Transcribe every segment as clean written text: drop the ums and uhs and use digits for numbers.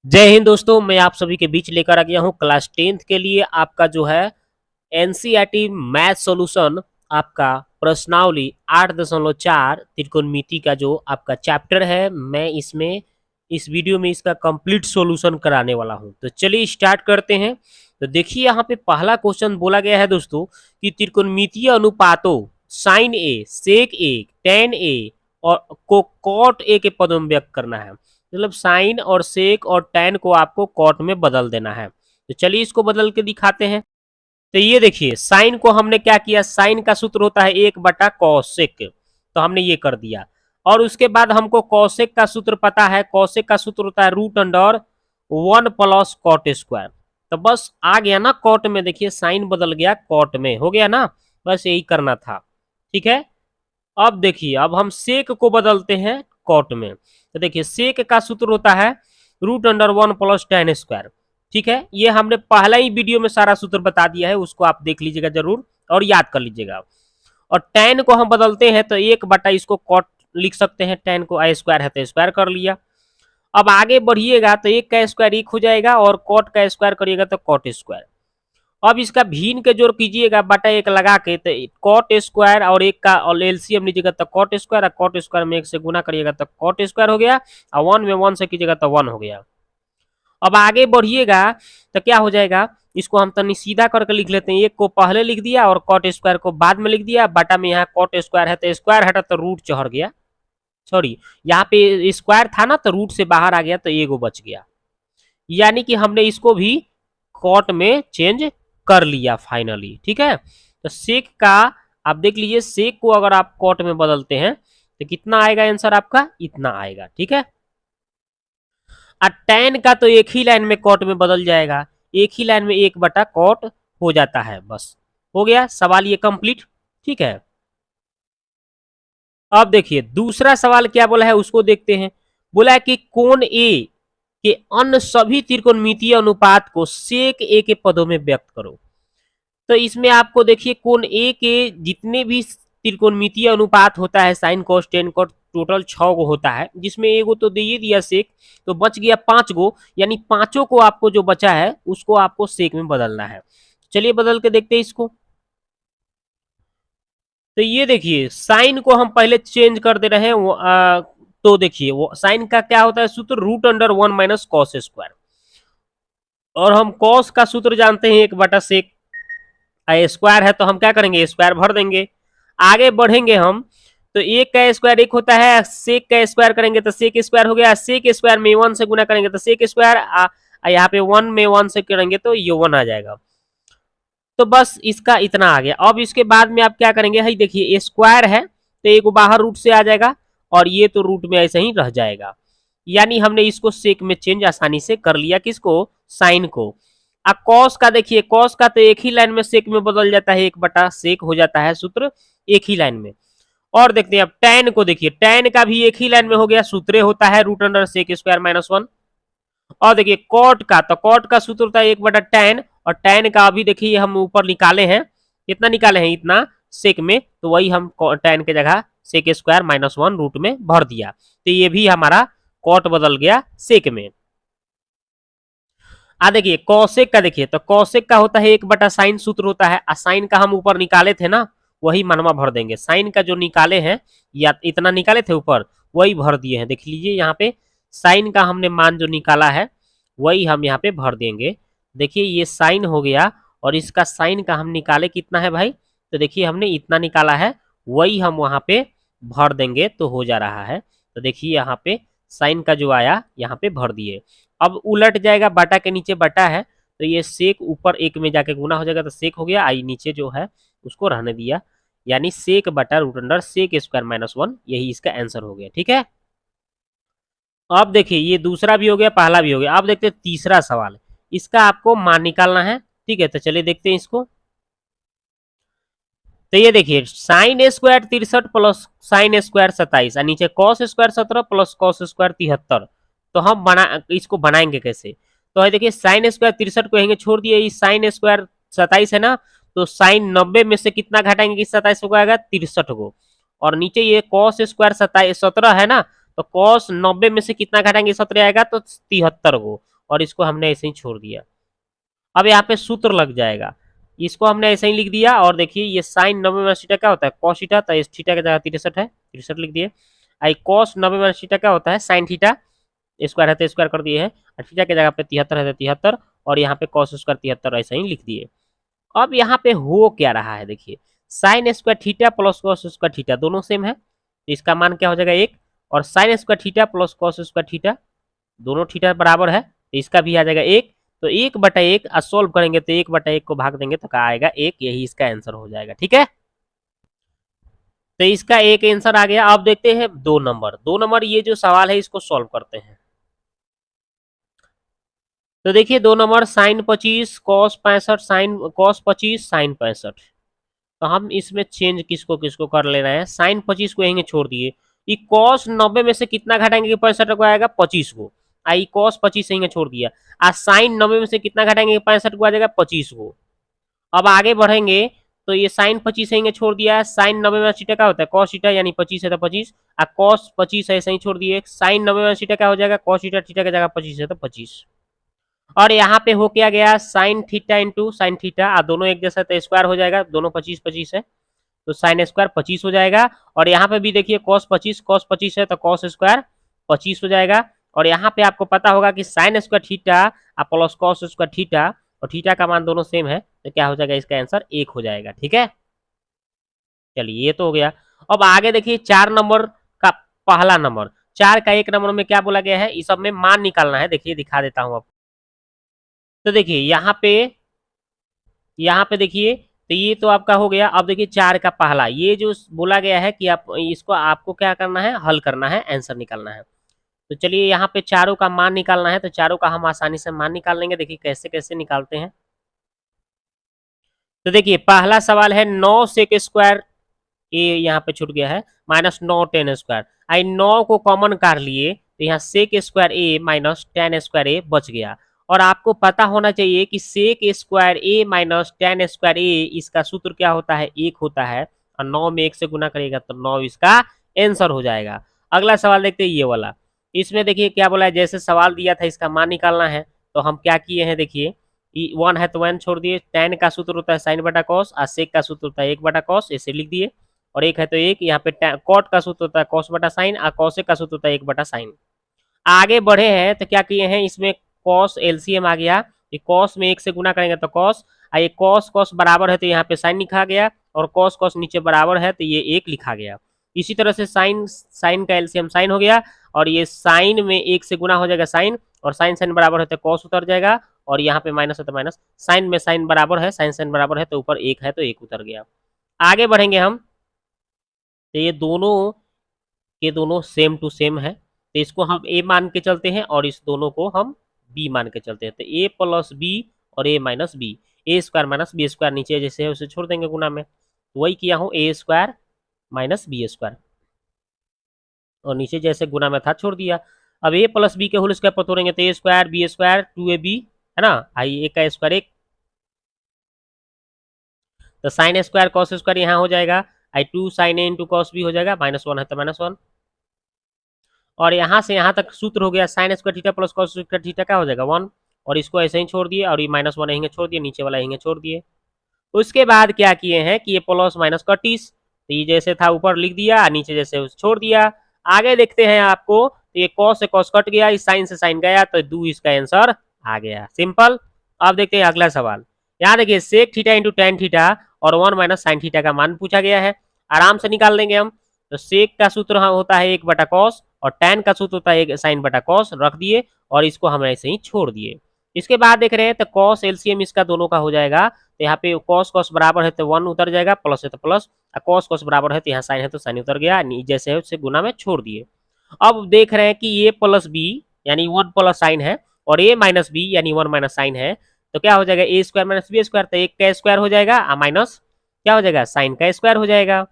जय हिंद दोस्तों, मैं आप सभी के बीच लेकर आ गया हूं क्लास 10th के लिए आपका जो है एनसीईआरटी मैथ सॉल्यूशन। आपका प्रश्नावली 8.4 त्रिकोणमिति का जो आपका चैप्टर है, मैं इसमें इस वीडियो में इसका कंप्लीट सॉल्यूशन कराने वाला हूं। तो चलिए स्टार्ट करते हैं। तो देखिए यहाँ पे पहला क्वेश्चन बोला गया है दोस्तों कि त्रिकोणमितीय अनुपातों साइन ए, सेक ए, टेन ए और को कॉट ए के पदों में व्यक्त करना है। मतलब साइन और सेक और टैन को आपको कॉट में बदल देना है। तो चलिए इसको बदल के दिखाते हैं। तो ये देखिए साइन को हमने क्या किया, साइन का सूत्र होता है 1/कॉसेक, तो हमने ये कर दिया। और उसके बाद हमको कॉसेक का सूत्र पता है, कॉसेक का सूत्र होता है √1 प्लस कॉट स्क्वायर। तो बस आ गया ना कॉट में, देखिए साइन बदल गया कॉट में, हो गया ना। बस यही करना था, ठीक है। अब देखिए अब हम सेक को बदलते हैं कॉट में। तो देखिए सेक का सूत्र होता है √1 प्लस टेन स्क्वायर। ठीक है, ये हमने पहला ही वीडियो में सारा सूत्र बता दिया है, उसको आप देख लीजिएगा जरूर और याद कर लीजिएगा। और टेन को हम बदलते हैं तो 1/, इसको कॉट लिख सकते हैं, टेन को आई स्क्वायर है तो स्क्वायर कर लिया। अब आगे बढ़िएगा तो 1 का स्क्वायर 1 हो जाएगा और कॉट का स्क्वायर करिएगा तो कॉट स्क्वायर। अब इसका भिन्न के जोड़ कीजिएगा बटा 1 लगा के, तो कॉट स्क्वायर और 1 का और एलसीएम लीजिएगा तो कॉट स्क्वायर, और कॉट स्क्वायर में 1 से गुना करिएगा तो कॉट स्क्वायर हो गया, और 1 में 1 से कीजिएगा तो 1 हो गया। अब आगे बढ़िएगा तो क्या हो जाएगा, इसको हम तनी सीधा करके लिख लेते हैं। 1 को पहले लिख दिया और कॉट स्क्वायर को बाद में लिख दिया, बटा में यहाँ कॉट स्क्वायर है तो स्क्वायर हटा तो रूट चढ़ गया, सॉरी यहाँ पे स्क्वायर था ना तो रूट से बाहर आ गया तो एगो बच गया। यानी कि हमने इसको भी कॉट में चेंज कर लिया फाइनली। ठीक है, तो सेक का आप देख लीजिए, सेक को अगर आप कॉट में बदलते हैं तो कितना आएगा आंसर आपका, इतना आएगा। ठीक है, और टेन का तो एक ही लाइन में कॉट में बदल जाएगा, एक ही लाइन में 1/कॉट हो जाता है, बस हो गया सवाल ये कंप्लीट। ठीक है, अब देखिए दूसरा सवाल क्या बोला है उसको देखते हैं। बोला है कि कोण ए के अन्य सभी त्रिकोणमितीय अनुपात को सेक ए के पदों में व्यक्त करो। तो इसमें आपको देखिए कोण ए के जितने भी त्रिकोणमितीय अनुपात होता है, sine cos tan cos, total 6 गो होता है, जिसमें एगो तो दे दिया सेक, तो बच गया 5 गो, यानी पांचों को आपको जो बचा है उसको आपको सेक में बदलना है। चलिए बदल के देखते हैं इसको। तो ये देखिए साइन को हम पहले चेंज कर दे रहे हैं। तो देखिए वो साइन का क्या होता है सूत्र, √1 माइनस कॉस स्क्वायर, और हम कॉस का सूत्र जानते हैं 1/सेक, स्क्वायर है तो हम क्या करेंगे, स्क्वायर भर देंगे। आगे बढ़ेंगे हम तो 1 का स्क्वायर 1 होता है, सेक का स्क्वायर करेंगे तो सेक स्क्वायर हो गया, सेक स्क्वायर में 1 से गुना करेंगे तो सेक स्क्वायर, यहाँ पे 1 में 1 से करेंगे तो ये 1 आ जाएगा। तो बस इसका इतना आ गया। अब इसके बाद में आप क्या करेंगे, है देखिए स्क्वायर है तो एक बाहर रूट से आ जाएगा और ये तो रूट में ऐसे ही रह जाएगा। यानी हमने इसको सेक में चेंज आसानी से कर लिया, किसको, साइन को। अब कॉस का देखिए, कॉस का तो एक ही लाइन में सेक में बदल जाता है, 1/सेक हो जाता है सूत्र एक ही लाइन में। और देखते हैं अब टैन को, देखिए टैन का भी एक ही लाइन में हो गया, सूत्र होता है √सेक² -1। और देखिए कॉट का, तो कॉट का सूत्र होता है 1/tan, और tan का अभी देखिए हम ऊपर निकाले हैं, कितना निकाले हैं, इतना सेक में, तो वही हम tan के जगह सेक² -1 रूट में भर दिया, तो ये भी हमारा कॉट बदल गया सेक में। देखिए कौशिक का, देखिए तो कौशिक का होता है 1/साइन सूत्र होता है, साइन का हम ऊपर निकाले थे ना, वही मनवा भर देंगे। साइन का जो निकाले हैं या इतना निकाले थे ऊपर, वही भर दिए हैं। देख लीजिए यहाँ पे साइन का हमने मान जो निकाला है वही हम यहाँ पे भर देंगे। देखिए ये साइन हो गया, और इसका साइन का हम निकाले कितना है भाई, तो देखिए हमने इतना निकाला है, वही हम वहाँ पे भर देंगे तो हो जा रहा है। तो देखिए यहाँ पे साइन का जो आया यहाँ पे भर दिए। अब उलट जाएगा, बटा के नीचे बटा है तो ये सेक ऊपर 1 में जाके गुना हो जाएगा तो सेक हो गया, आई नीचे जो है उसको रहने दिया, यानी सेक/√सेक² -1, यही इसका आंसर हो गया। ठीक है, अब देखिए ये दूसरा भी हो गया, पहला भी हो गया। अब देखते हैं तीसरा सवाल, इसका आपको मान निकालना है। ठीक है, तो चलिए देखते हैं इसको। तो ये देखिए sine square 63 plus sine square 27, और नीचे cos square 17 plus cos square 73। तो हम इसको बनाएंगे कैसे, तो है देखिए साइन स्क्वायर 63 को यहीं छोड़ दिए, साइन स्क्वायर 27 है ना, तो साइन 90 में से कितना घटाएंगे कि 27 को आएगा 63 को, और नीचे ये कॉस स्क्वायर 17 है ना, तो कॉस 90 में से कितना घटाएंगे 17 आएगा तो 73 को, और इसको हमने ऐसे ही छोड़ दिया। अब यहाँ पे सूत्र लग जाएगा, इसको हमने ऐसे ही लिख दिया। और देखिए ये साइन 90 माइनस थीटा क्या होता है कॉस थीटा, तो इस थीटा की जगह 63 है, 63 लिख दिए। आई कॉस 90 माइनस थीटा क्या होता है साइन थीटा, स्क्वायर है तो स्क्वायर कर दिए हैं, और थीटा की जगह पे 73 है तो 73, और यहाँ पे कॉस स्क्वायर 73 ऐसे ही लिख दिए। अब यहाँ पे हो क्या रहा है देखिए, sine square theta plus cos square theta दोनों सेम है, तो इसका मान क्या हो जाएगा 1, और sine square theta plus cos square theta दोनों थीटा बराबर है, तो इसका भी आ जाएगा 1। तो 1/1 सोल्व करेंगे तो 1/1 को भाग देंगे तो क्या आएगा 1, यही इसका आंसर हो जाएगा। ठीक है, तो इसका एक आंसर आ गया। अब देखते हैं 2 नंबर। 2 नंबर ये जो सवाल है इसको सॉल्व करते हैं। तो देखिए 2 number sin 25 cos 65 sin cos 25 sin 65। तो हम इसमें चेंज किसको किसको कर ले रहे हैं, साइन 25 को यहीं छोड़ दिए, ये कॉस 90 में से कितना घटाएंगे 65 को आएगा 25 को, आई कॉस 25 यहीं छोड़ दिया। आज साइन 90 में से कितना घटाएंगे 65 को आ जाएगा 25 को। अब आगे बढ़ेंगे तो ये साइन 25 यहीं छोड़ दिया, साइन 90 में सीटा क्या होता है कॉस सीटा, यानी 25 है तो 25, और कॉस 25 ऐसे ही छोड़ दिए, साइन 90 में सीटा क्या हो जाएगा कॉस सीटा, थीटा की जगह 25 है तो 25। और यहाँ पे हो क्या गया sine theta into sine theta, दोनों एक जैसा तो स्क्वायर हो जाएगा, दोनों 25 है तो साइन स्क्वायर 25 हो जाएगा। और यहाँ पे भी देखिए कॉस 25 है तो कॉस स्क्वायर 25 हो जाएगा। और यहाँ पे आपको पता होगा कि sine square theta plus cos square theta, और थीटा का मान दोनों सेम है, तो क्या हो जाएगा इसका आंसर 1 हो जाएगा। ठीक है, चलिए ये तो हो गया। अब आगे देखिए 4 नंबर का पहला नंबर, 4 का 1 नंबर में क्या बोला गया है, इस सब में मान निकालना है। देखिए दिखा देता हूँ आपको। तो देखिए यहाँ पे देखिए, तो ये तो आपका हो गया। अब देखिए 4 का पहला, ये जो बोला गया है कि आप इसको आपको क्या करना है हल करना है, आंसर निकालना है। तो चलिए यहाँ पे चारों का मान निकालना है, तो चारों का हम आसानी से मान निकाल लेंगे। देखिए कैसे कैसे निकालते हैं। तो देखिए पहला सवाल है 9 सेक स्क्वायर, ये यहाँ पे छूट गया है, -9 10 स्क्वायर। आई 9 को कॉमन कर लिए तो यहाँ सेक स्क्वायर ए माइनस टेन स्क्वायर ए बच गया। और आपको पता होना चाहिए कि सेक स्क्वायर ए माइनस टेन स्क्वायर ए इसका सूत्र क्या होता है 1 होता है, और 9 में 1 से गुना करेगा तो 9 इसका आंसर हो जाएगा। अगला सवाल देखते हैं ये वाला। इसमें देखिए क्या बोला है, जैसे सवाल दिया था इसका मान निकालना है, तो हम क्या किए हैं देखिए, 1 है तो 1 छोड़ दिए, टेन का सूत्र होता है साइन बटा कॉस, और सेक का सूत्र होता है 1 बटा कॉस, ऐसे लिख दिए। और 1 है तो 1, यहाँ पे कॉट का सूत्र होता है कॉस बटा साइन, और कॉसेक का सूत्र होता है 1 बटा साइन। आगे बढ़े हैं तो क्या किए हैं, इसमें कॉस एलसीएम आ गया, ये कॉस में 1 से गुना करेंगे तो कॉस, ये कॉस कॉस बराबर है तो यहाँ पे साइन लिखा गया, और कॉस कॉस नीचे बराबर है तो ये 1 लिखा गया। इसी तरह से साइन साइन का एलसीएम साइन हो गया, और ये साइन में 1 से गुना हो जाएगा साइन, और साइन साइन बराबर है तो कॉस उतर जाएगा, और यहाँ पे माइनस है तो माइनस, साइन में साइन बराबर है, साइन साइन बराबर है तो ऊपर 1 है तो 1 उतर गया। आगे बढ़ेंगे हम, तो ये दोनों के दोनों सेम टू सेम है, तो इसको हम ए मान के चलते हैं, और इस दोनों को हम बी मान के चलते हैं। तो ए प्लस बी और ए minus b, a square minus b square नीचे जैसे है उसे छोड़ देंगे गुना में, तो वही किया हूँ a square minus b square, और नीचे जैसे गुना में था छोड़ दिया। अब ए प्लस बी के होल स्क्वायर पर तोड़ेंगे तो a square b square 2ab है ना, आई ए का स्क्वायर 1, तो साइन स्क्वायर कॉस स्क्वायर यहाँ हो जाएगा, आई 2 साइन ए इंटू कॉस बी हो जाएगा, -1 है तो -1। और यहाँ से यहाँ तक सूत्र हो गया sine square theta plus cos square theta क्या हो जाएगा 1, और इसको ऐसे ही छोड़ दिए, और ये -1 यहीं छोड़ दिए, नीचे वाला यहीं छोड़ दिए। उसके बाद क्या किए हैं कि ये प्लस माइनस का 30, तो ये जैसे था ऊपर लिख दिया, नीचे जैसे छोड़ दिया। आगे देखते हैं आपको, तो ये कॉस से कॉस कट गया, इस साइन से साइन गया, तो 2 इसका आंसर आ गया, सिंपल। अब देखते हैं अगला सवाल। यहाँ देखिए sec theta into tan theta और 1 माइनस साइन थीटा का मान पूछा गया है, आराम से निकाल देंगे हम। तो सेक का सूत्र होता है 1 बटा कॉस, और टेन का सूत्र होता है 1 साइन बटा कॉस, रख दिए, और इसको हम ऐसे ही छोड़ दिए। इसके बाद देख रहे हैं तो कॉस एलसीएम इसका दोनों का हो जाएगा, तो यहाँ पे कॉस कॉस बराबर है तो 1 उतर जाएगा, प्लस है तो प्लस, कॉस कॉस बराबर है तो यहाँ साइन है तो साइन उतर गया, जैसे है उससे गुना में छोड़ दिए। अब देख रहे हैं कि ए प्लस बी यानी 1 प्लस साइन है, और ए माइनस बी यानी 1 माइनस साइन है, तो क्या हो जाएगा ए स्क्वायर माइनस बी स्क्वायर, तो 1 का स्क्वायर हो जाएगा, माइनस क्या हो जाएगा साइन का स्क्वायर हो जाएगा।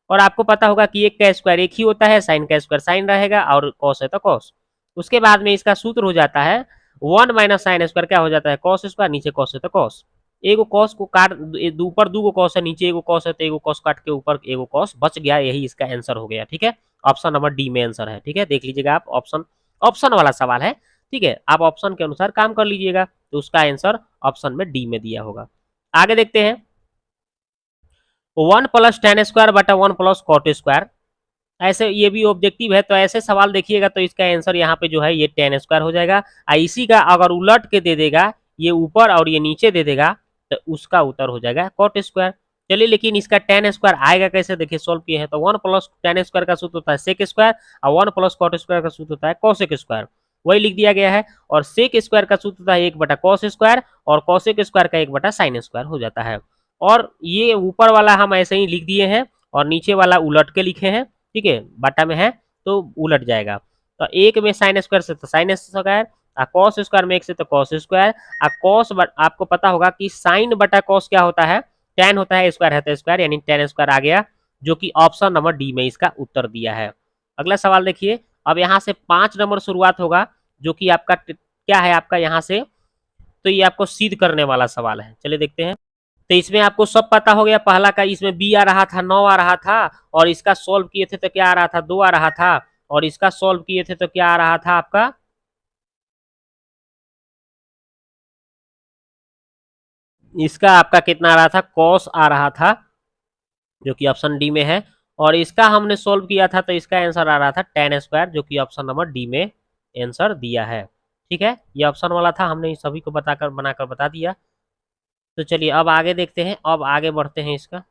और आपको पता होगा कि 1 का स्क्वायर 1 ही होता है, साइन का स्क्वायर साइन रहेगा, और कॉस है तो कॉस। उसके बाद में इसका सूत्र हो जाता है 1 माइनस साइन स्क्वायर क्या हो जाता है कॉस स्क्वायर, नीचे कॉस है तो कॉस। एगो कॉस को काट, ऊपर दो गो कॉस है, नीचे एगो कॉस है, तो एगो कॉस काट के ऊपर एगो कॉस बच गया, यही इसका आंसर हो गया। ठीक है, ऑप्शन नंबर डी में आंसर है। ठीक है, देख लीजिएगा आप, ऑप्शन ऑप्शन वाला सवाल है। ठीक है, आप ऑप्शन के अनुसार काम कर लीजिएगा, तो उसका आंसर ऑप्शन में डी में दिया होगा। आगे देखते हैं, 1 + tan² बटा 1 + cot²। ऐसे ये भी ऑब्जेक्टिव है, तो ऐसे सवाल देखिएगा तो इसका आंसर यहाँ पे जो है ये tan² हो जाएगा। इसी का अगर उलट के दे देगा, ये ऊपर और ये नीचे दे देगा, तो उसका उत्तर हो जाएगा cot²। चलिए, लेकिन इसका tan² आएगा कैसे, देखिए सोल्व किए हैं तो 1 + tan² का सूत्र होता है sec² और 1 + cot² का सूत्र होता है cosec², वही लिख दिया गया है। और sec² का सूत्र होता है 1/cos² और cosec² का 1/sin² हो जाता है। और ये ऊपर वाला हम ऐसे ही लिख दिए हैं और नीचे वाला उलट के लिखे हैं। ठीक है, बटा में है तो उलट जाएगा। तो एक में sin² से तो sin², cos² में एक से तो cos²। cos आपको पता होगा कि sin बटा cos क्या होता है, tan होता है, स्क्वायर है तो स्क्वायर, यानी tan² आ गया, जो कि ऑप्शन नंबर डी में इसका उत्तर दिया है। अगला सवाल देखिए, अब यहाँ से 5 नंबर शुरुआत होगा, जो कि आपका क्या है, आपका यहाँ से तो ये आपको सिद्ध करने वाला सवाल है। चलिए देखते हैं, तो इसमें आपको सब पता हो गया। पहला का इसमें बी आ रहा था, 9 आ रहा था, और इसका सॉल्व किए थे तो क्या आ रहा था, 2 आ रहा था, और इसका सॉल्व किए थे तो क्या आ रहा था आपका, इसका आपका कितना आ रहा था, कॉस आ रहा था, जो कि ऑप्शन डी में है। और इसका हमने सॉल्व किया था तो इसका आंसर आ रहा था tan², जो कि ऑप्शन नंबर डी में आंसर दिया है। ठीक है, ये ऑप्शन वाला था, हमने सभी को बताकर बनाकर बता दिया। तो चलिए अब आगे देखते हैं, अब आगे बढ़ते हैं इसका।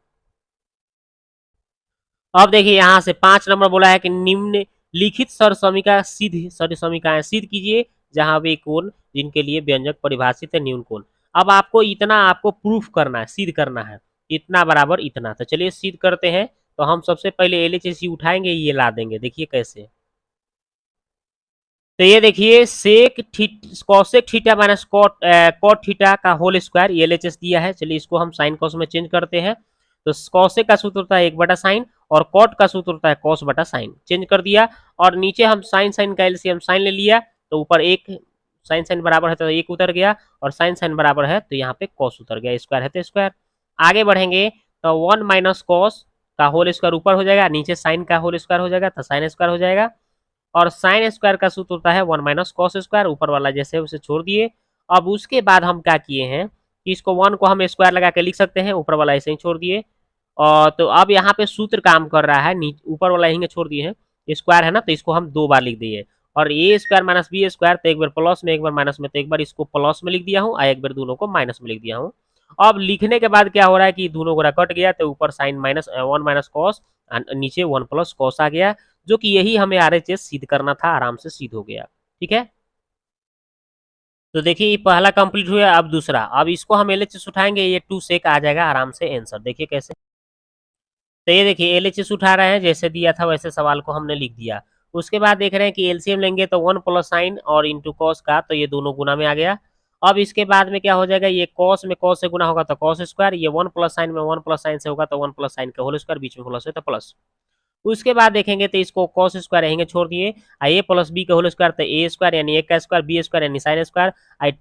अब देखिए यहाँ से 5 नंबर बोला है कि निम्न लिखित सरसमीका सिद्ध सरसमीकाएं सिद्ध कीजिए जहां वे कोण जिनके लिए व्यंजक परिभाषित है न्यून कोण। अब आपको इतना आपको प्रूफ करना है, सिद्ध करना है, इतना बराबर इतना। तो चलिए सिद्ध करते हैं। तो हम सबसे पहले एलएचएस उठाएंगे, ये ला देंगे, देखिए कैसे। तो ये देखिए sec cosec theta minus cot theta का होल स्क्वायर, ये एलएचएस दिया है। चलिए इसको हम साइन कॉस में चेंज करते हैं। तो कॉसेक का सूत्र होता है 1/sin और कॉट का सूत्र होता है cos/sin, चेंज कर दिया। और नीचे हम साइन साइन का एलसीएम साइन ले लिया, तो ऊपर एक साइन साइन बराबर है तो एक उतर गया, और साइन साइन बराबर है तो यहाँ पे कॉस उतर गया, स्क्वायर है तो स्क्वायर। आगे बढ़ेंगे तो 1 - cos का होल स्क्वायर ऊपर हो जाएगा, नीचे साइन का होल स्क्वायर हो जाएगा तो साइन स्क्वायर हो जाएगा। और साइन स्क्वायर का सूत्र होता है 1 - cos², ऊपर वाला जैसे उसे छोड़ दिए। अब उसके बाद हम क्या किए हैं कि इसको 1 को हम स्क्वायर लगा के लिख सकते हैं, ऊपर वाला ऐसे ही छोड़ दिए। और तो अब यहाँ पे सूत्र काम कर रहा है, ऊपर वाला यहीं छोड़ दिए हैं, स्क्वायर है ना, तो इसको हम 2 बार लिख दिए। और a² - b², तो एक बार प्लस में एक बार माइनस में, तो एक बार इसको प्लस में लिख दिया हूँ और एक बार दोनों को माइनस में लिख दिया हूँ। अब लिखने के बाद क्या हो रहा है कि दोनों गोरा कट गया, तो ऊपर साइन 1 - cos, नीचे 1 + cos आ गया, जो कि यही हमें आरएचएस सिद्ध करना था, आराम से सिद्ध हो गया। ठीक है, तो देखिए ये पहला कंप्लीट हुआ। अब दूसरा, अब इसको हम एलएचएस उठाएंगे, ये 2 सेक आ जाएगा आराम से आंसर, देखिए कैसे। तो ये देखिए एलएचएस उठा रहे हैं, जैसे दिया था वैसे सवाल को हमने लिख दिया। उसके बाद देख रहे हैं कि एलसीएम लेंगे तो 1 + sin और इंटू कॉस का, तो ये दोनों गुना में आ गया। अब इसके बाद में क्या हो जाएगा, ये कॉस में कॉस से गुना होगा तो cos², ये 1 + sin में 1 + sin से होगा तो 1 + sin का होल स्क्वायर, बीच में प्लस है तो प्लस। उसके बाद देखेंगे तो इसको cos² रहेंगे छोड़ दिए, a + b का होल स्क्वायर तो a² यानी 1 का स्क्वायर, b² यानी sin²,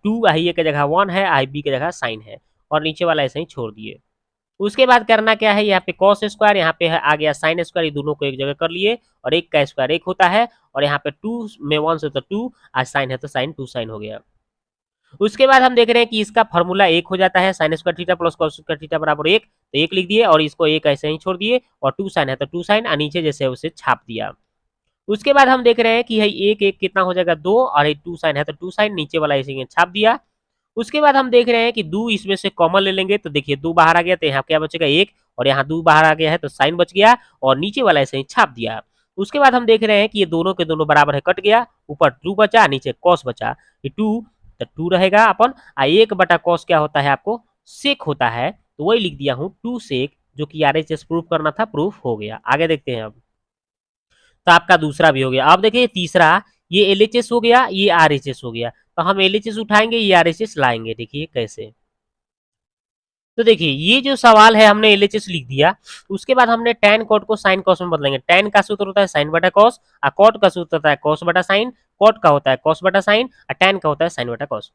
2 a की जगह 1 है, b की जगह sin है, और नीचे वाला ऐसे ही छोड़ दिए। उसके बाद करना क्या है, यहाँ पे cos², यहाँ पे है आ गया sin², ये दोनों को एक जगह कर लिए, और 1 का स्क्वायर 1 होता है, और यहाँ पे 2 में 1 से तो 2, आज साइन है तो साइन 2 साइन हो गया। उसके बाद हम देख रहे हैं कि इसका फॉर्मूला 1 हो जाता है, sin² theta plus cos² theta बराबर 1, तो 1 लिख दिए और इसको 1 ऐसे ही छोड़ दिए, और 2 साइन है तो 2 साइन, नीचे जैसे उसे छाप दिया। उसके बाद हम देख रहे हैं कि एक एक कितना हो जाएगा 2, और 2 साइन है तो 2 साइन, नीचे वाला ऐसे ही छाप दिया। उसके बाद हम देख रहे हैं कि 2 इसमें से कॉमन ले लेंगे, तो देखिए 2 बाहर आ गया तो यहाँ क्या बचेगा 1, और यहाँ 2 बाहर आ गया है तो साइन बच गया, और नीचे वाला ऐसे ही छाप दिया। उसके बाद हम देख रहे हैं कि ये दोनों के दोनों बराबर है, कट गया, ऊपर 2 बचा, नीचे कॉस बचा, ये 2 तो 2 रहेगा अपन, 1/cos क्या होता है आपको सेक होता है, तो वही लिख दिया हूँ 2 सेक, जो कि आरएचएस प्रूफ करना था, प्रूफ हो गया। आगे देखते हैं अब, तो आपका दूसरा भी हो गया। अब देखिए तीसरा, ये एलएचएस हो गया, ये आरएचएस हो गया, तो हम एलएचएस उठाएंगे, ये आरएचएस लाएंगे, देखिए कैसे। तो देखिए ये जो सवाल है हमने एलएचएस लिख दिया, उसके बाद हमने tan cot को sin cos में बदलेंगे। tan का सूत्र होता है sin/cos, और cot का सूत्र होता है cos/sin, cot का होता है cos/sin, और tan का होता है sin/cos।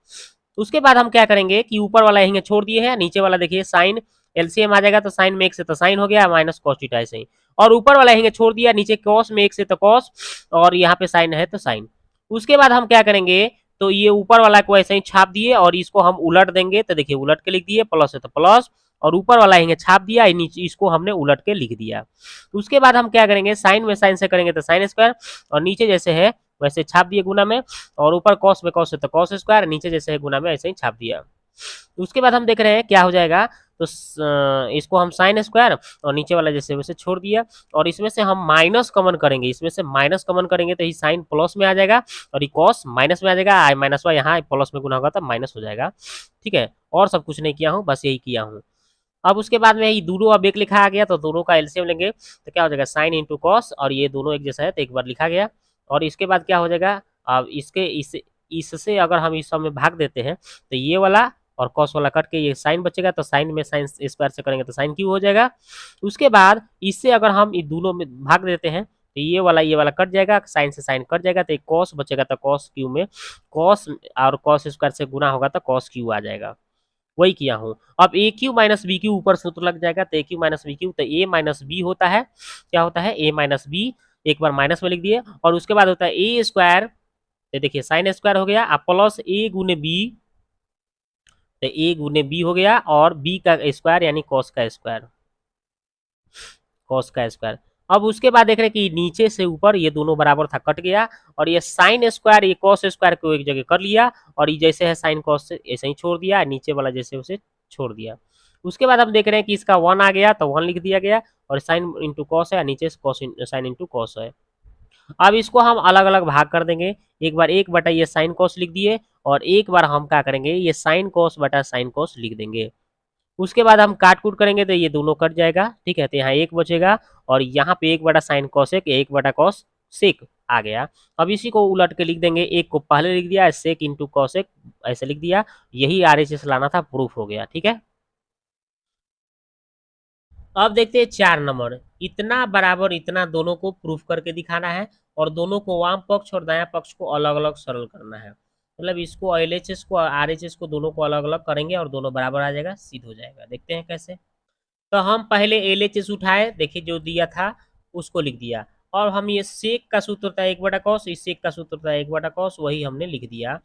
उसके बाद हम क्या करेंगे कि ऊपर वाला यहीं छोड़ दिए हैं, नीचे वाला देखिए साइन एलसीएम आ जाएगा, तो साइन में 1 से तो साइन हो गया माइनस कॉस थीटा ऐसे ही, और ऊपर वाला यहीं छोड़ दिया, नीचे कॉस में 1 से तो कॉस, और यहाँ पे साइन है तो साइन। उसके बाद हम क्या करेंगे, तो ये ऊपर वाला को ऐसे ही छाप दिए और इसको हम उलट देंगे, तो देखिए उलट के लिख दिए, प्लस है तो प्लस, और ऊपर वाला यहीं छाप दिया, नीचे इसको हमने उलट के लिख दिया। उसके बाद हम क्या करेंगे, साइन में साइन से करेंगे तो साइन स्क्वायर, और नीचे जैसे है वैसे छाप दिए गुना में, और ऊपर कॉस में कॉस है तो कॉस स्क्वायर, नीचे जैसे है गुना में ऐसे ही छाप दिया। उसके बाद हम देख रहे हैं क्या हो जाएगा, तो इसको हम साइन स्क्वायर और नीचे वाला जैसे वैसे छोड़ दिया, और इसमें से हम माइनस कॉमन करेंगे, इसमें से माइनस कॉमन करेंगे तो ये साइन प्लस में आ जाएगा और ये कॉस माइनस में आ जाएगा, आई माइनस वाई यहाँ प्लस में गुना होगा तो माइनस हो जाएगा। ठीक है, और सब कुछ नहीं किया हूँ, बस यही किया हूँ। अब उसके बाद में ये दोनों अब एक लिखा आ गया, तो दोनों का एलसीएम लेंगे तो क्या हो जाएगा, साइन इंटू कॉस, और ये दोनों एक जैसा है तो एक बार लिखा गया। और इसके बाद क्या हो जाएगा, अब इससे अगर हम इस सब में भाग देते हैं तो ये वाला और कॉस वाला कट के ये साइन बचेगा, तो साइन में साइन स्क्वायर से करेंगे तो साइन क्यू हो जाएगा। उसके बाद इससे अगर हम इन दोनों में भाग देते हैं तो ये वाला कट जाएगा, साइन से साइन कट जाएगा, तो एक कॉस बचेगा, तो कॉस क्यू में कॉस और कॉस स्क्वायर से गुना होगा तो कॉस क्यू आ जाएगा, वही किया हूँ। अब ए क्यू माइनस बी क्यू ऊपर सूत्र लग जाएगा, तो ए क्यू माइनस बी क्यू, तो ए माइनस बी होता है, क्या होता है ए माइनस बी, एक बार माइनस में लिख दिए, और उसके बाद होता है ए स्क्वायर, तो देखिए साइन स्क्वायर हो गया, अब प्लस ए गुने बी, तो ए गुने बी हो गया, और बी का स्क्वायर यानी कॉस का स्क्वायर, कॉस का स्क्वायर। अब उसके बाद देख रहे हैं कि नीचे से ऊपर ये दोनों बराबर था, कट गया, और ये साइन स्क्वायर ये कॉस स्क्वायर को एक जगह कर लिया, और ये जैसे है साइन कॉस से ऐसे ही छोड़ दिया, नीचे वाला जैसे उसे छोड़ दिया। उसके बाद हम देख रहे हैं कि इसका 1 आ गया, तो 1 लिख दिया गया, और साइन इंटू कॉस है, नीचे कॉस साइन इंटू कॉस है। अब इसको हम अलग अलग भाग कर देंगे, एक बार 1 बटा ये साइन कॉस लिख दिए, और एक बार हम क्या करेंगे, ये साइन कॉस बटा साइन कॉस लिख देंगे। उसके बाद हम काट कूट करेंगे तो ये दोनों कट जाएगा, ठीक है, तो यहाँ एक बचेगा, और यहाँ पे 1 बटा साइन कॉसेक 1 बटा कॉस सेक आ गया। अब इसी को उलट के लिख देंगे, एक को पहले लिख दिया, सेक इंटू कॉसेक ऐसे लिख दिया, यही आरएचएस लाना था, प्रूफ हो गया। ठीक है, अब देखते हैं 4 नंबर, इतना बराबर इतना दोनों को प्रूफ करके दिखाना है, और दोनों को वाम पक्ष और दायां पक्ष को अलग अलग सरल करना है, मतलब इसको एलएचएस को आरएचएस को दोनों को अलग अलग करेंगे और दोनों बराबर आ जाएगा, सिद्ध हो जाएगा। देखते हैं कैसे। तो हम पहले एलएचएस उठाए, देखिए जो दिया था उसको लिख दिया, और हम ये सेक का सूत्र था 1 बटा कॉस, इस सेक का सूत्र था 1 बटा कॉस, वही हमने लिख दिया।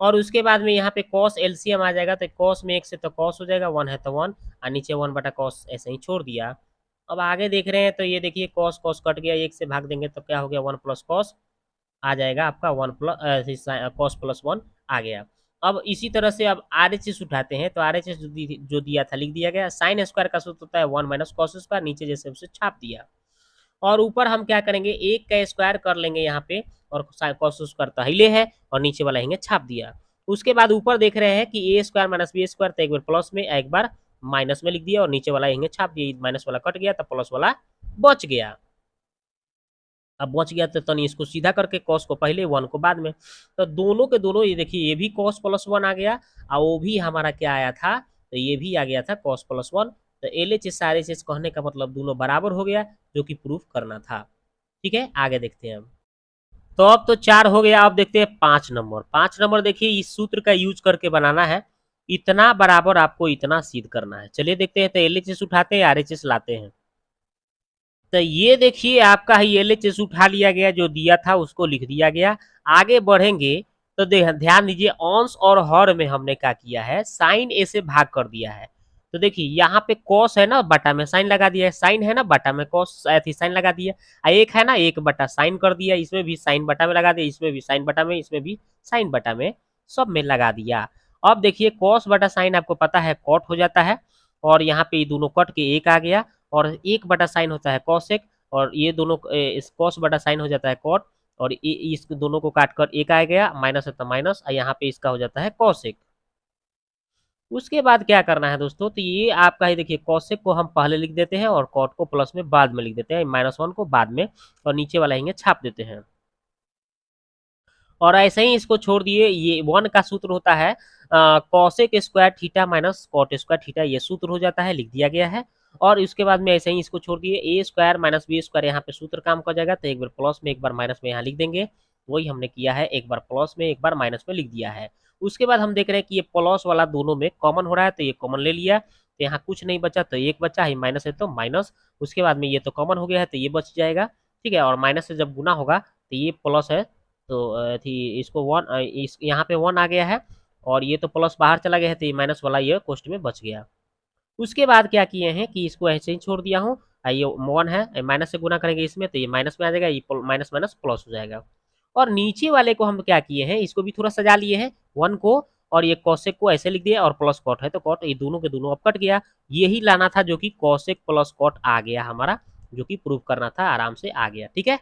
और उसके बाद में यहाँ पे कॉस एलसीएम आ जाएगा, तो कॉस में 1 से तो कॉस हो जाएगा, 1 है तो 1, और नीचे 1 बटा कॉस ऐसे ही छोड़ दिया। अब आगे देख रहे हैं तो ये देखिए कॉस कॉस कट गया, 1 से भाग देंगे तो क्या हो गया, 1 प्लस कॉस आ जाएगा आपका, 1 प्लस कॉस प्लस 1 आ गया। अब इसी तरह से अब आरएचएस उठाते हैं, तो आरएचएस जो दिया था लिख दिया गया, साइन स्क्वायर का सूत्र होता है 1 माइनस कॉस स्क्वायर, नीचे जैसे उसे छाप दिया, और ऊपर हम क्या करेंगे, 1 का स्क्वायर कर लेंगे यहाँ पे, और कॉस स्क्वायर तो हिले है, और नीचे वाला हिंगे छाप दिया। उसके बाद ऊपर देख रहे हैं कि ए स्क्वायर माइनस बी स्क्वायर, तो एक बार प्लस में एक बार माइनस में लिख दिया, और नीचे वाला हिंगे छाप दिया, माइनस वाला कट गया तो प्लस वाला बच गया। अब बच गया तो तनी इसको सीधा करके कॉस को पहले 1 को बाद में, तो दोनों के दोनों ये देखिए, ये भी कॉस प्लस 1 आ गया, और वो भी हमारा क्या आया था, तो ये भी आ गया था कॉस प्लस 1, तो एलएचएस आरएचएस कहने का मतलब दोनों बराबर हो गया, जो कि प्रूफ करना था। ठीक है, आगे देखते हैं हम। तो अब तो 4 हो गया, अब देखते हैं 5 नंबर। 5 नंबर देखिए, इस सूत्र का यूज करके बनाना है, इतना बराबर आपको इतना सिद्ध करना है। चलिए देखते हैं, तो एलएचएस उठाते हैं, आरएचएस लाते हैं। तो ये देखिए आपका ही एलएचएस उठा लिया गया, जो दिया था उसको लिख दिया गया। आगे बढ़ेंगे तो ध्यान दीजिए, अंश और हर में हमने क्या किया है, साइन ए से भाग कर दिया है। तो देखिए यहाँ पे कॉस है ना, बटा में साइन लगा दिया है, साइन है ना बटा में कॉस थी साइन लगा दिया, एक है ना 1 बटा साइन कर दिया, इसमें भी साइन बटा में लगा दिया, इसमें भी साइन बटा में, इसमें भी साइन बटा में, सब में लगा दिया। अब देखिए कॉस बटा साइन आपको पता है कॉट हो जाता है, और यहाँ पे दोनों कट के 1 आ गया, और 1 बटा साइन होता है कॉसेक, और ये दोनों इस कॉस बटा साइन हो जाता है कॉट, और इस दोनों को काट कर 1 आ गया, माइनस है तो माइनस, और यहाँ पे इसका हो जाता है कॉसेक। उसके बाद क्या करना है दोस्तों, तो ये आपका ही देखिए कॉसेक को हम पहले लिख देते हैं, और कॉट को प्लस में बाद में लिख देते हैं, -1 को बाद में, और नीचे वाला ही छाप देते हैं, और ऐसे ही इसको छोड़ दिए। ये 1 का सूत्र होता है cosec square theta minus cot square theta, ये सूत्र हो जाता है, लिख दिया गया है। और उसके बाद में ऐसे ही इसको छोड़ दिए, ए स्क्वायर माइनस बी स्क्वायर, यहाँ पे सूत्र काम कर जाएगा, तो एक बार प्लस में एक बार माइनस में यहाँ लिख देंगे, वही हमने किया है, एक बार प्लस में एक बार माइनस में लिख दिया है। उसके बाद हम देख रहे हैं कि ये प्लस वाला दोनों में कॉमन हो रहा है, तो ये कॉमन ले लिया, तो यहाँ कुछ नहीं बचा, तो एक बचा है, माइनस है तो माइनस, उसके बाद में ये तो कॉमन हो गया है तो ये बच जाएगा, ठीक है। और माइनस से जब गुना होगा तो ये प्लस है, तो थी इसको वन, इस यहाँ पे वन आ गया है, और ये तो प्लस बाहर चला गया है, तो ये माइनस वाला ये कोष्ट में बच गया। उसके बाद क्या किए हैं कि इसको ऐसे ही छोड़ दिया हूँ, ये वन है, माइनस से गुना करेंगे इसमें तो ये माइनस में आ जाएगा, ये माइनस माइनस प्लस हो जाएगा। और नीचे वाले को हम क्या किए हैं, इसको भी थोड़ा सजा लिए हैं, वन को, और ये कौशिक को ऐसे लिख दिया, और प्लस कॉट है तो कॉट, ये दोनों के दोनों अब कट गया। यही लाना था जो कि कौशिक प्लस कॉट आ गया हमारा, जो कि प्रूव करना था, आराम से आ गया, ठीक है।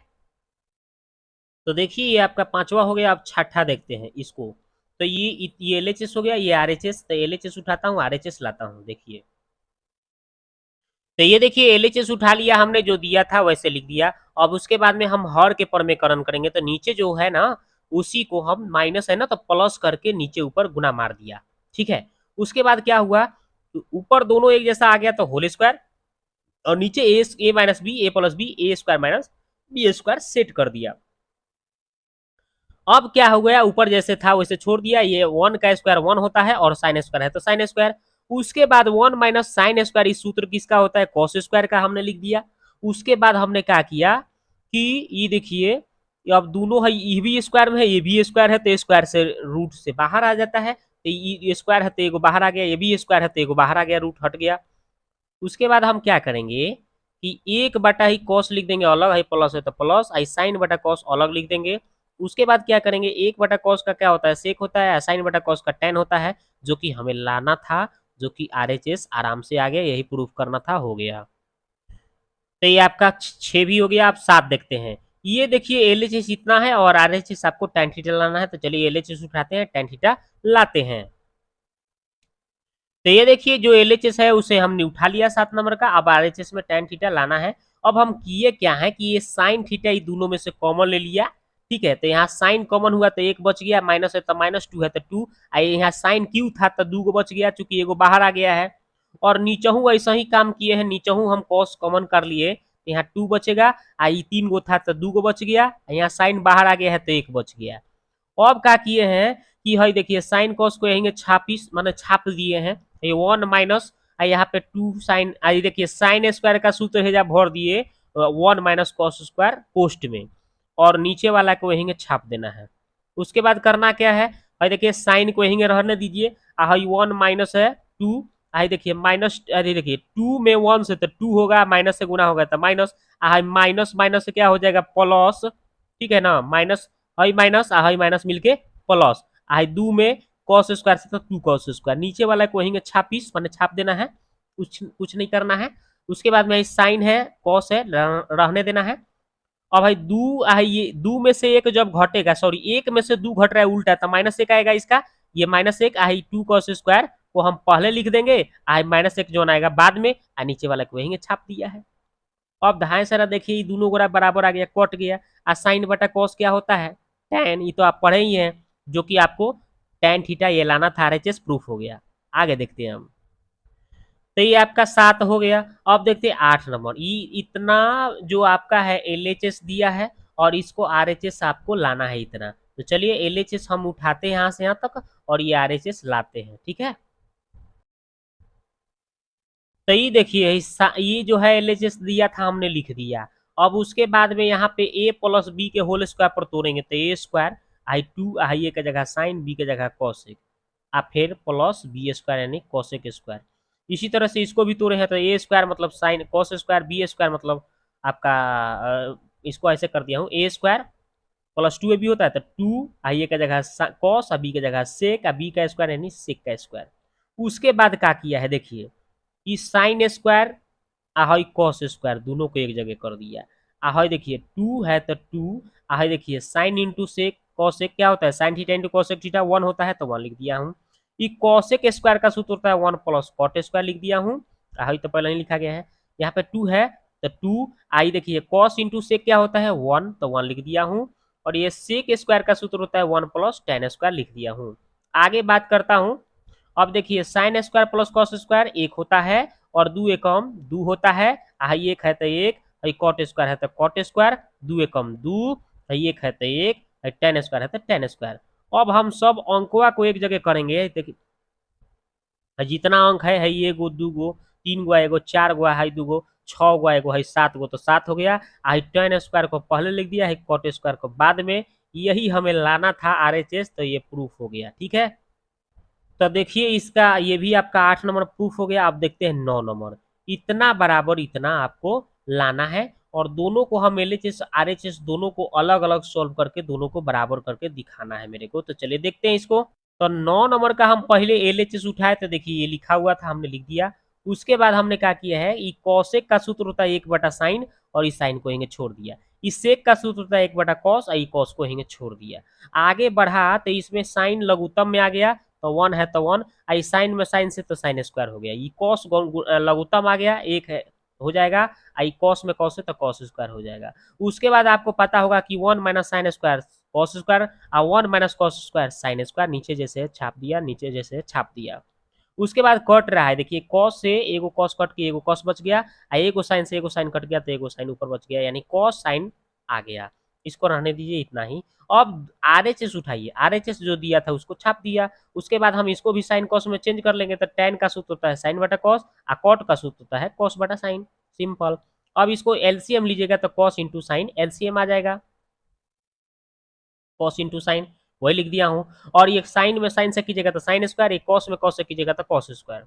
तो देखिए ये आपका पांचवा हो गया। अब छठा देखते हैं इसको। तो ये एलएचएस हो गया, ये आरएचएस, तो एलएचएस उठाता हूँ, आरएचएस लाता हूँ, देखिए। तो ये देखिए एलएचएस उठा लिया हमने, जो दिया था वैसे लिख दिया। अब उसके बाद में हम हर के परमेकरण करेंगे, तो नीचे जो है ना उसी को हम माइनस है ना तो प्लस करके नीचे ऊपर गुना मार दिया, ठीक है। उसके बाद क्या हुआ, तो ऊपर दोनों एक जैसा आ गया तो होल स्क्वायर, और नीचे a minus b, a plus b, a square minus b square set कर दिया। अब क्या हो गया, ऊपर जैसे था वैसे छोड़ दिया, ये वन का स्क्वायर वन होता है, और साइन स्क्वायर है तो साइन स्क्वायर। उसके बाद वन माइनस साइन स्क्वायर, इस सूत्र किसका होता है, कॉस स्क्वायर का, हमने लिख दिया। उसके बाद हमने क्या किया कि ये देखिए, अब दोनों है, ये भी स्क्वायर में है, ये भी स्क्वायर है, तो स्क्वायर से रूट से बाहर आ जाता है, तो ये स्क्वायर है तो एगो बाहर आ गया, ये भी स्क्वायर है तो एगो बाहर आ गया, रूट हट गया। उसके बाद हम क्या करेंगे कि एक बटा ही कॉस लिख देंगे अलग, है प्लस है तो प्लस, आई साइन बटा कॉस अलग लिख देंगे। उसके बाद क्या करेंगे, एक बटा कॉस का क्या होता है, सेक होता है, साइन बटा कॉस का टेन होता है, जो कि हमें लाना था, जो कि आरएचएस आराम से आ गया, यही प्रूफ करना था, हो गया। तो ये आपका 6 भी हो गया। आप 7 देखते हैं। ये देखिए एलएचएस इतना है और आरएचएस आपको tan थीटा लाना है, तो चलिए एलएचएस उठाते हैं, tan थीटा लाते हैं। तो ये देखिए जो एलएचएस है उसे हमने उठा लिया 7 नंबर का। अब आरएचएस में tan थीटा लाना है। अब हम किए क्या है कि ये साइन थीटा ये दोनों में से कॉमन ले लिया, ठीक है। तो यहाँ साइन कॉमन हुआ तो एक बच गया, माइनस है तो माइनस, टू है तो टू, यहाँ साइन क्यू था तो दो बच गया, चूंकि एगो बाहर आ गया है। और नीचहू ऐसा ही काम किए हैं, नीचहू हम कॉस कॉमन कर लिए, यहाँ टू बचेगा, ये 3 गो था तो 2 गो बच गया, यहाँ साइन बाहर आ गया है तो एक बच गया। अब क्या किए हैं कि हई देखिए साइन कॉस को यहीं छापिस माने छाप दिए हैं, ये वन माइनस, यहाँ पे टू साइन, आई देखिए साइन स्क्वायर का सूत्र है, जब भर दिए one minus cos square post में, और नीचे वाला को यहीं छाप देना है। उसके बाद करना क्या है, भाई देखिए साइन को यहीं रहने दीजिए, हाई वन माइनस है टू, आई देखिए माइनस, अरे देखिए टू में वन से तो टू होगा, माइनस से गुना होगा तो माइनस, हाई माइनस माइनस से क्या हो जाएगा प्लस, ठीक है ना, माइनस हाई माइनस मिलके प्लस, आई दो में कॉस स्क्वायर से तो टू कॉस स्क्वायर, नीचे वाला को वहीं छापिस मैंने छाप देना है, कुछ नहीं करना है। उसके बाद में साइन है कॉस है रहने देना है। और भाई दो ये दो में से एक जब घटेगा, सॉरी एक में से दो घट रहा है उल्टा, तो माइनस एक आएगा इसका, ये माइनस एक आई टू कॉस स्क्वायर को हम पहले लिख देंगे, आई माइनस एक जो आएगा बाद में, नीचे वाला को वहीं छाप दिया है। अब दाएं सारा देखिए ये दोनों गोरा बराबर आ गया, कट गया। साइन बटा कॉस क्या होता है, tan, ये तो आप पढ़े ही हैं, जो कि आपको tan थीटा ये लाना था, आरएचएस प्रूफ हो गया। आगे देखते हैं हम। तो ये आपका 7 हो गया। अब देखते हैं 8 नंबर, ये इतना जो आपका है एलएचएस दिया है, और इसको आरएचएस आपको लाना है इतना। तो चलिए एलएचएस हम उठाते हैं यहाँ से यहाँ तक, और ये आरएचएस लाते हैं, ठीक है। तो ये देखिए ये जो है एलएचएस दिया था हमने लिख दिया। अब उसके बाद में यहाँ पे ए प्लस बी के होल स्क्वायर पर तोड़ेंगे, तो ए स्क्वायर आई टू आई ए का जगह साइन, बी के जगह कॉसेक, फिर प्लस बी स्क्वायर यानी कॉसेक स्क्वायर। इसी तरह से इसको भी तोड़े हैं, तो ए स्क्वायर मतलब sine cos square, b square मतलब आपका इसको ऐसे कर दिया हूँ, a square plus two a b होता है, तो टू आई ए का जगह कॉस, बी का जगह सेक, बी का स्क्वायर यानी सेक का स्क्वायर। उसके बाद क्या किया है देखिए, कि साइन स्क्वायर आहई कॉस स्क्वायर दोनों को एक जगह कर दिया। आहई देखिए टू है तो टू, आहई देखिए साइन इंटू सेक, कॉसेक क्या होता है, sine theta into cosec theta, one होता है तो वन लिख दिया हूँ। ये कॉसेक स्क्वायर का सूत्र होता है वन प्लस कॉट स्क्वायर, लिख दिया हूँ। आहई तो पहले ही लिखा गया है। यहाँ पे टू है तो टू, आई देखिए कॉस इंटू सेक क्या होता है वन, तो वन लिख दिया हूँ। और ये सेक स्क्वायर का सूत्र होता है वन प्लस टेन स्क्वायर, लिख दिया हूँ। आगे बात करता हूँ। अब देखिए sine square plus cos square एक होता है, और दो एकम दो होता है, हाई एक है तो एक, कॉट स्क्वायर है तो कॉट स्क्वायर, दो एकम दो, एक है तो एक, टेन स्क्वायर है तो टेन स्क्वायर। अब हम सब अंकवा को एक जगह करेंगे। देखिए जितना अंक है एगो दूगो तीन गो एगो चार गो है दूगो छः गो एगो है सात गो, तो सात हो गया। आई टेन स्क्वायर को पहले लिख दिया है, कॉट स्क्वायर को बाद में। यही हमें लाना था आरएचएस, तो ये प्रूफ हो गया। ठीक है, तो देखिए इसका ये भी आपका 8 नंबर प्रूफ हो गया। आप देखते हैं 9 नंबर। इतना बराबर इतना आपको लाना है, और दोनों को हम एलएचएस आरएचएस दोनों को अलग अलग सॉल्व करके दोनों को बराबर करके दिखाना है मेरे को। तो चलिए देखते हैं इसको। तो 9 नंबर का हम पहले एलएचएस उठाए, तो देखिए ये लिखा हुआ था, हमने लिख दिया। उसके बाद हमने क्या किया है, ये कॉसेक का सूत्र होता है 1/sin, और इस साइन को यहीं छोड़ दिया। इस सेक का सूत्र होता है 1/cos, और ये कॉस को यहीं छोड़ दिया। आगे बढ़ा तो इसमें साइन लघुत्तम में आ गया, तो 1 है तो 1, आई साइन में साइन से तो साइन स्क्वायर हो गया। ये कॉस लघुत्तम आ गया, एक है हो जाएगा। आई कॉस में कॉस है तो कॉस स्क्वायर हो जाएगा। उसके बाद आपको पता होगा कि 1 minus sine square cos square, और 1 minus cos square sine square. नीचे जैसे छाप दिया, नीचे जैसे छाप दिया। उसके बाद कट रहा है, देखिए कॉस से एगो कॉस कट के एगो कॉस बच गया, और एगो साइन से एगो साइन कट गया तो एगो साइन ऊपर बच गया, यानी कॉस साइन आ गया। इसको रहने दीजिए इतना ही। अब आरएचएस उठाइए, आरएचएस जो दिया था उसको छाप दिया। उसके बाद हम इसको भी साइन कॉस में चेंज कर लेंगे, तो tan का सूत्र होता है साइन बटा कॉस, और कॉट का सूत्र होता है कॉस बटा साइन, सिंपल। अब इसको एलसीएम लीजिएगा तो कॉस इंटू साइन एलसीएम आ जाएगा, कॉस इंटू साइन वही लिख दिया हूं। और ये साइन में साइन से कीजिएगा तो साइन स्क्वायर, एक कॉस में कॉस से कीजिएगा तो कॉस स्क्वायर।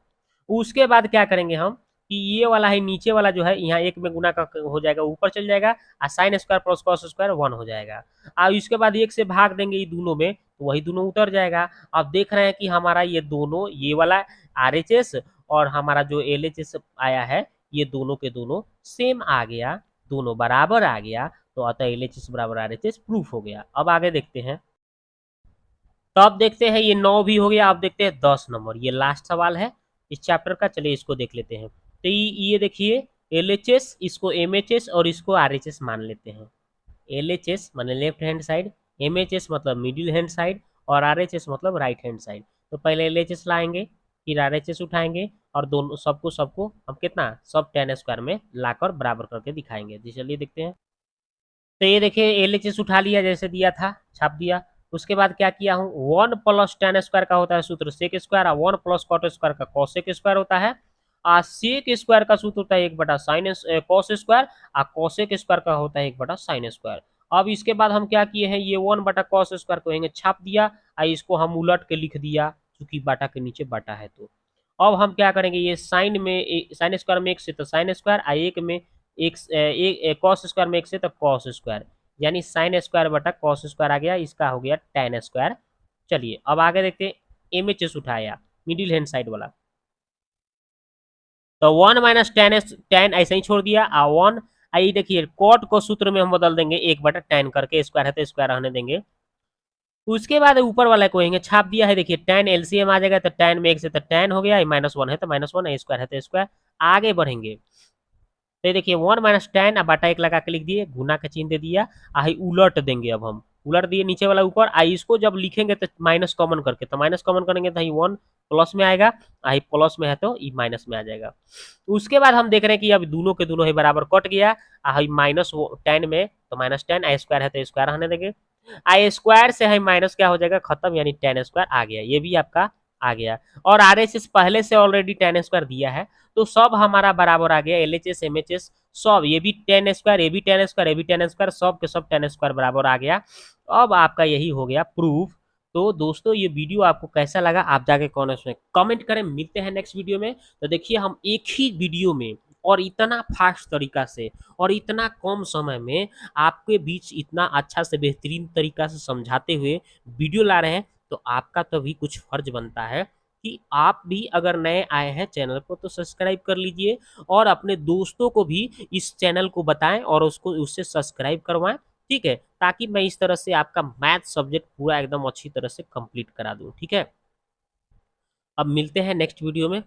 उसके बाद क्या करेंगे हम कि ये वाला है नीचे वाला जो है यहाँ एक में गुना का हो जाएगा, ऊपर चल जाएगा, और sine square plus cos square 1 हो जाएगा। और इसके बाद एक से भाग देंगे ये दोनों में, तो वही दोनों उतर जाएगा। अब देख रहे हैं कि हमारा ये दोनों, ये वाला आरएचएस और हमारा जो एलएचएस आया है, ये दोनों के दोनों सेम आ गया, दोनों बराबर आ गया। तो अतः एलएचएस बराबर आरएचएस प्रूफ हो गया। अब आगे देखते हैं। तो अब देखते हैं ये 9 भी हो गया। अब देखते हैं 10 नंबर, ये लास्ट सवाल है इस चैप्टर का। चलिए इसको देख लेते हैं। तो ये देखिए एलएचएस, इसको एमएचएस और इसको आरएचएस मान लेते हैं। एलएचएस माने लेफ्ट हैंड साइड, एमएचएस मतलब मिडिल हैंड साइड, और आरएचएस मतलब राइट हैंड साइड। तो पहले एलएचएस लाएंगे, फिर आरएचएस उठाएंगे, और दोनों सबको सबको हम कितना सब tan स्क्वायर में लाकर बराबर करके दिखाएंगे। जी चलिए देखते हैं। तो ये देखिए एलएचएस उठा लिया, जैसे दिया था छाप दिया। उसके बाद क्या किया हूँ, 1 प्लस tan स्क्वायर का होता है सूत्र सेक स्क्वायर, और 1 प्लस कॉट स्क्वायर का कॉसेक स्क्वायर होता है। और सेक स्क्वायर का सूत्र होता है 1/sin कॉस स्क्वायर, और कॉसेक स्क्वायर का होता है 1/sin स्क्वायर। अब इसके बाद हम क्या किए हैं, ये 1/cos स्क्वायर को यहीं छाप दिया, और इसको हम उलट के लिख दिया, क्योंकि बाटा के नीचे बाटा है। तो अब हम क्या करेंगे, ये साइन में साइन स्क्वायर में एक से तो साइन स्क्वायर, और एक में एक कॉस स्क्वायर में एक से तो कॉस स्क्वायर, यानी साइन स्क्वायर बटा कॉस स्क्वायर आ गया, इसका हो गया tan स्क्वायर। चलिए अब आगे देखते हैं। एमएचएस उठाया मिडिल हैंड साइड वाला, तो 1 माइनस tan ऐसे ही छोड़ दिया, आ 1 आई देखिए कॉट को सूत्र में हम बदल देंगे 1/tan करके, स्क्वायर है तो स्क्वायर रहने देंगे। उसके बाद ऊपर वाला को यहीं छाप दिया है, देखिए tan एलसीएम आ जाएगा, तो tan में एक से तो tan हो गया, -1 है तो -1, स्क्वायर है तो स्क्वायर। आगे बढ़ेंगे तो ये देखिए 1 माइनस tan, अब बाटा 1 लगा के लिख दिए, गुना का चिन्ह दे दिया, आई उलट देंगे। अब हम उलट दिए नीचे वाला ऊपर, आई इसको जब लिखेंगे तो माइनस कॉमन करके, तो माइनस कॉमन करेंगे तो 1 प्लस में आएगा, आई प्लस में है तो ई माइनस में आ जाएगा। उसके बाद हम देख रहे हैं कि अब दोनों के दोनों ही बराबर कट गया, आई माइनस tan में तो -tan, आई स्क्वायर है तो स्क्वायर रहने देंगे, आई स्क्वायर से है माइनस क्या हो जाएगा खत्म, यानी tan स्क्वायर आ गया। ये भी आपका आ गया, और आरएचएस पहले से ऑलरेडी tan स्क्वायर दिया है, तो सब हमारा बराबर आ गया। एलएचएस एमएचएस सब, ये भी tan स्क्वायर, ये भी tan स्क्वायर, ये भी tan स्क्वायर, सब के सब tan स्क्वायर बराबर आ गया। अब आपका यही हो गया प्रूफ। तो दोस्तों ये वीडियो आपको कैसा लगा आप जाके कमेंट्स में कमेंट करें। मिलते हैं नेक्स्ट वीडियो में। तो देखिए हम एक ही वीडियो में और इतना फास्ट तरीका से और इतना कम समय में आपके बीच इतना अच्छा से बेहतरीन तरीका से समझाते हुए वीडियो ला रहे हैं, तो आपका तो भी कुछ फर्ज बनता है कि आप भी अगर नए आए हैं चैनल को तो सब्सक्राइब कर लीजिए, और अपने दोस्तों को भी इस चैनल को बताएं और उसको उससे सब्सक्राइब करवाएं। ठीक है, ताकि मैं इस तरह से आपका मैथ सब्जेक्ट पूरा एकदम अच्छी तरह से कंप्लीट करा दूं। ठीक है, अब मिलते हैं नेक्स्ट वीडियो में।